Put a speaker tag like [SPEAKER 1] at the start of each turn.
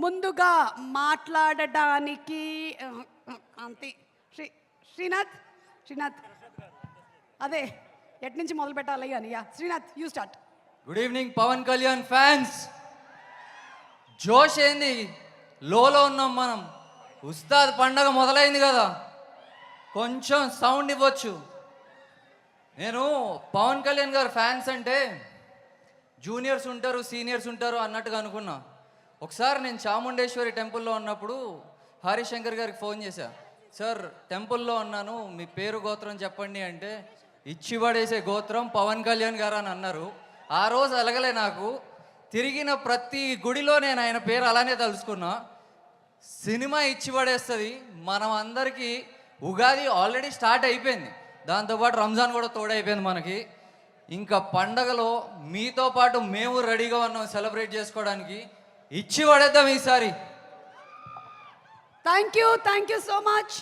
[SPEAKER 1] ముందుగా మాట్లాడడానికి అంతే శ్రీనాథ్ అదే ఎట్ నుంచి మొదలు పెట్టాలి అని Srinath you start.
[SPEAKER 2] Good evening Pawan Kalyan fans. జోష్ ఏంది, లోలో ఉన్నాం మనం. ఉస్తాద్ పండగ మొదలైంది కదా, కొంచెం సౌండ్ ఇవ్వచ్చు. నేను పవన్ కళ్యాణ్ గారు ఫ్యాన్స్ అంటే జూనియర్స్ ఉంటారు, సీనియర్స్ ఉంటారు అన్నట్టుగా అనుకున్నా. ఒకసారి నేను చాముండేశ్వరి టెంపుల్లో ఉన్నప్పుడు హరిశంకర్ గారికి ఫోన్ చేశా. సార్ టెంపుల్లో ఉన్నాను, మీ పేరు గోత్రం చెప్పండి అంటే, ఇచ్చి పడేసే గోత్రం పవన్ కళ్యాణ్ గారు అని అన్నారు. ఆ రోజు అలగలే నాకు. తిరిగిన ప్రతి గుడిలో నేను ఆయన పేరు అలానే తలుసుకున్నా. సినిమా ఇచ్చి పడేస్తుంది. మనం అందరికీ ఉగాది ఆల్రెడీ స్టార్ట్ అయిపోయింది, దాంతోపాటు రంజాన్ కూడా తోడైపోయింది మనకి. ఇంకా పండగలో మీతో పాటు మేము రెడీగా ఉన్నాం సెలబ్రేట్ చేసుకోవడానికి. ఇచ్చి పడేద్దాం ఈసారి.
[SPEAKER 1] Thank you so much.